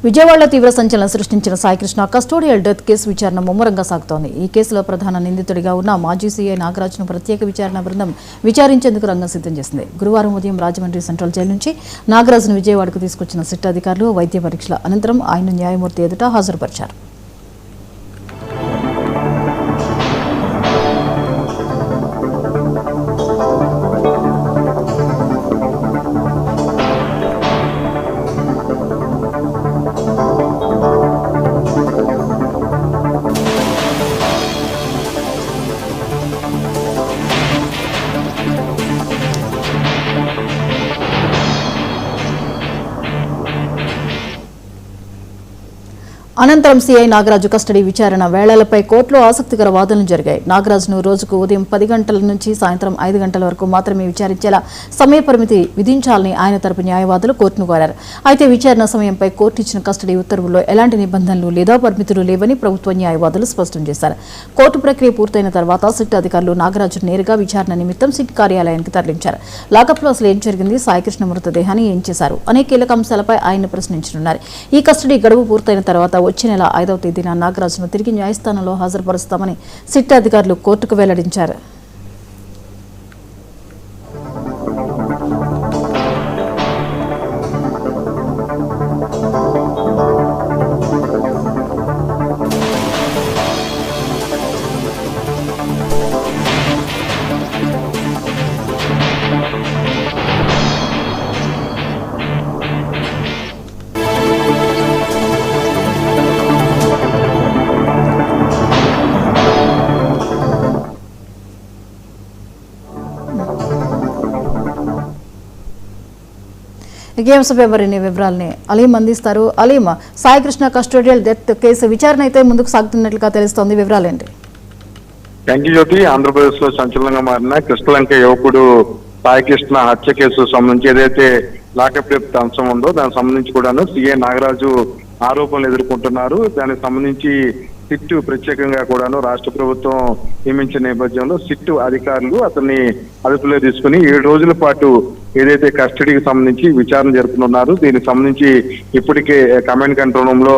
విజయవాడలో తీవ్ర సంచలనం సృష్టించిన సాయికృష్ణ కస్టోడియల్ డెత్ కేసు విచారణ ముమ్మరంగా సాగుతోంది. ఈ కేసులో ప్రధాన నిందితుడిగా ఉన్న మాజీ సీఐ నాగరాజును ప్రత్యేక విచారణ బృందం విచారించేందుకు రంగం సిద్ధం చేసింది. గురువారం ఉదయం రాజమండ్రి సెంట్రల్ జైలు నుంచి నాగరాజును విజయవాడకు తీసుకొచ్చిన సిట్ అధికారులు వైద్య పరీక్షల అనంతరం ఆయన న్యాయమూర్తి ఎదుట హాజరుపరిచారు. అనంతరం సీఐ నాగరాజు కస్టడీ విచారణ వేళలపై కోర్టులో ఆసక్తికర వాదనలు జరిగాయి. నాగరాజును రోజుకు ఉదయం 10 గంటల నుంచి సాయంత్రం 5 గంటల వరకు మాత్రమే విచారించేలా సమయ పరిమితి విధించాలని ఆయన తరపు న్యాయవాదులు కోర్టును కోరారు. అయితే విచారణ సమయంపై కోర్టు ఇచ్చిన కస్టడీ ఉత్తర్వుల్లో ఎలాంటి నిబంధనలు లేదా పరిమితులు లేవని ప్రభుత్వ న్యాయవాదులు స్పష్టం చేశారు. కోర్టు ప్రక్రియ పూర్తయిన తర్వాత సిట్ అధికారులు నాగరాజు నేరుగా విచారణ నిమిత్తం సిట్ కార్యాలయానికి తరలించారు. లాకప్లో అసలు ఏం జరిగింది, సాయికృష్ణ మృతదేహాన్ని ఏం చేశారు అనే కీలక అంశాలపై ఆయన ప్రశ్నించనున్నారు. ఈ కస్టడీ గడువు పూర్తయిన తర్వాత వచ్చే నెల 5వ తేదీన నాగరాజును తిరిగి న్యాయస్థానంలో హాజరుపరుస్తామని సిట్ అధికారులు కోర్టుకు వెల్లడించారు. గేమ్స్పై మరిన్ని వివరాలని అలీం అందిస్తారు. Aleem, Saikrishna custodial death case విచారణ అయితే ముందుకు సాగుతున్నట్లుగా తెలుస్తోంది, వివరాలేంటి? థ్యాంక్ యూ జ్యోతి. ఆంధ్రప్రదేశ్ లో సంచలనంగా మారిన కృష్ణలంక యువకుడు సాయికృష్ణ హత్య కేసు సంబంధించి ఏదైతే లాకప్ డెత్ అంశం ఉందో దానికి సంబంధించి కూడాను సీఐ నాగరాజు ఆరోపణలు ఎదుర్కొంటున్నారు. దానికి సంబంధించి సిట్ ప్రత్యేకంగా కూడాను రాష్ట్ర ప్రభుత్వం నియమించిన నేపథ్యంలో సిట్ అధికారులు అతన్ని అదుపులో తీసుకుని 7 రోజుల పాటు ఏదైతే కస్టడీకి సంబంధించి విచారణ జరుపుతున్నారు. దీనికి సంబంధించి ఇప్పటికే కమాండ్ కంట్రోల్ రూమ్ లో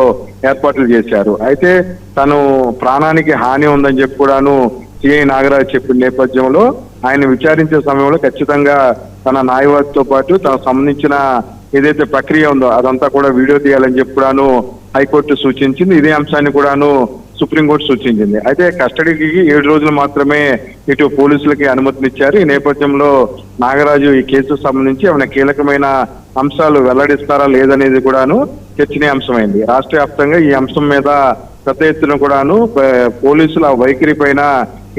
ఏర్పాట్లు చేశారు. అయితే తను ప్రాణానికి హాని ఉందని చెప్పి కూడాను సిఐ నాగరాజు చెప్పిన నేపథ్యంలో ఆయన విచారించే సమయంలో ఖచ్చితంగా తన న్యాయవాదితో పాటు తనకు సంబంధించిన ఏదైతే ప్రక్రియ ఉందో అదంతా కూడా వీడియో తీయాలని చెప్పి కూడాను హైకోర్టు సూచించింది. ఇదే అంశాన్ని కూడాను సుప్రీంకోర్టు సూచించింది. అయితే కస్టడీకి 7 రోజులు మాత్రమే ఇటు పోలీసులకి అనుమతినిచ్చారు. ఈ నేపథ్యంలో నాగరాజు ఈ కేసుకు సంబంధించి ఏమైనా కీలకమైన అంశాలు వెల్లడిస్తారా లేదనేది కూడాను చర్చనీయాంశమైంది. రాష్ట్ర వ్యాప్తంగా ఈ అంశం మీద పెద్ద ఎత్తున కూడాను పోలీసుల వైఖరి పైన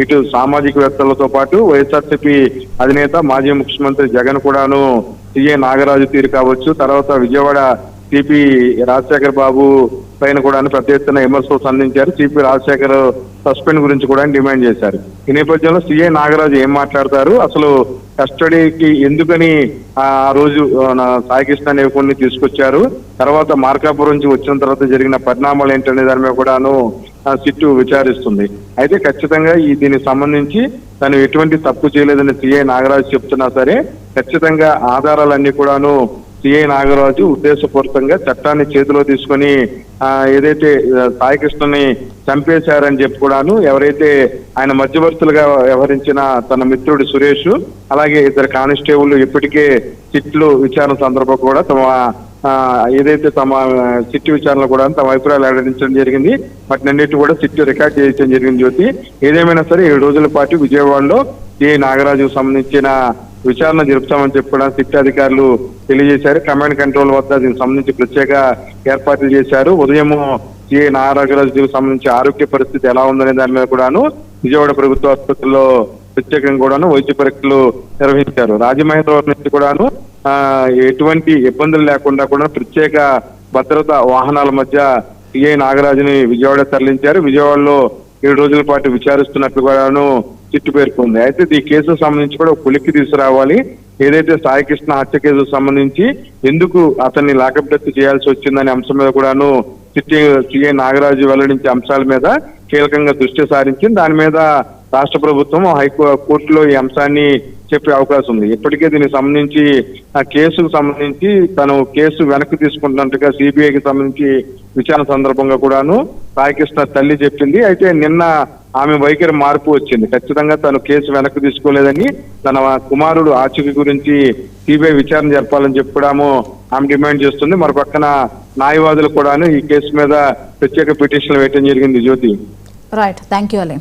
ఇటు సామాజికవేత్తలతో పాటు వైఎస్ఆర్సీపీ అధినేత మాజీ ముఖ్యమంత్రి జగన్ కూడాను సీఐ నాగరాజు తీరు కావచ్చు, తర్వాత విజయవాడ సిపి రాజశేఖర్ బాబు పైన కూడా పెద్ద ఎత్తున విమర్శలు సంధించారు. సిపి రాజశేఖర్ సస్పెండ్ గురించి కూడా డిమాండ్ చేశారు. ఈ నేపథ్యంలో సీఐ నాగరాజు ఏం మాట్లాడతారు, అసలు కస్టడీకి ఎందుకని ఆ రోజు సాయికృష్ణ అనే యువకుడిని తీసుకొచ్చారు, తర్వాత మార్కాపురం నుంచి వచ్చిన తర్వాత జరిగిన పరిణామాలు ఏంటనే దాని మీద కూడాను సిట్టు విచారిస్తుంది. అయితే ఖచ్చితంగా దీనికి సంబంధించి తను ఎటువంటి తప్పు చేయలేదని సీఐ నాగరాజు చెప్తున్నా సరే ఖచ్చితంగా ఆధారాలన్నీ కూడాను సిఐ నాగరాజు ఉద్దేశపూర్వకంగా చట్టాన్ని చేతిలో తీసుకొని ఏదైతే సాయికృష్ణని చంపేశారని చెప్పి కూడాను ఎవరైతే ఆయన మధ్యవర్తులుగా వ్యవహరించిన తన మిత్రుడు సురేష్ అలాగే ఇద్దరు కానిస్టేబుల్ ఇప్పటికే సిట్లు విచారణ సందర్భంగా కూడా తమ ఏదైతే తమ సిట్టు విచారణలో కూడా తమ అభిప్రాయాలు వెల్లడించడం జరిగింది. వాటినన్నిటి కూడా సిట్టు రికార్డ్ చేయడం జరిగింది. జ్యోతి, ఏదేమైనా సరే 7 రోజుల పాటు విజయవాడలో సిఐ నాగరాజుకు సంబంధించిన విచారణ జరుపుతామని చెప్పడానికి సిట్ అధికారులు తెలియజేశారు. కమాండ్ కంట్రోల్ వద్ద దీనికి సంబంధించి ప్రత్యేక ఏర్పాట్లు చేశారు. ఉదయం సిఐ నాగరాజుకు సంబంధించి ఆరోగ్య పరిస్థితి ఎలా ఉందనే దాని మీద కూడాను విజయవాడ ప్రభుత్వ ఆసుపత్రిలో ప్రత్యేకంగా కూడాను వైద్య పరీక్షలు నిర్వహించారు. రాజమహేంద్రవరం నుంచి కూడాను ఎటువంటి ఇబ్బందులు లేకుండా కూడా ప్రత్యేక భద్రతా వాహనాల మధ్య సిఐ నాగరాజుని విజయవాడ తరలించారు. విజయవాడలో 7 రోజుల పాటు విచారిస్తున్నట్లు కూడాను చిట్టు పేర్కొంది. అయితే ఈ కేసుకు సంబంధించి కూడా కొలిక్కి తీసుకురావాలి. ఏదైతే సాయికృష్ణ హత్య కేసుకు సంబంధించి ఎందుకు అతన్ని లాకప్ డెత్ చేయాల్సి వచ్చిందనే అంశం మీద కూడాను సిఐ నాగరాజు వెల్లడించే అంశాల మీద కీలకంగా దృష్టి సారించింది. దాని మీద రాష్ట్ర ప్రభుత్వం హైకోర్టులో ఈ అంశాన్ని చెప్పే అవకాశం ఉంది. ఇప్పటికే దీనికి సంబంధించి ఆ కేసుకు సంబంధించి తను కేసు వెనక్కి తీసుకుంటున్నట్టుగా సిబిఐకి సంబంధించి విచారణ సందర్భంగా కూడాను సాయికృష్ణ తల్లి చెప్పింది. అయితే నిన్న ఆమె వైఖరి మార్పు వచ్చింది. ఖచ్చితంగా తను కేసు వెనక్కి తీసుకోలేదని, తన కుమారుడు ఆచూకీ గురించి సిబిఐ విచారణ జరపాలని చెప్పడము ఆమె డిమాండ్ చేస్తుంది. మరి పక్కన న్యాయవాదులు కూడాను ఈ కేసు మీద ప్రత్యేక పిటిషన్లు వేయడం జరిగింది. Jyothi. Right, thank you Ali.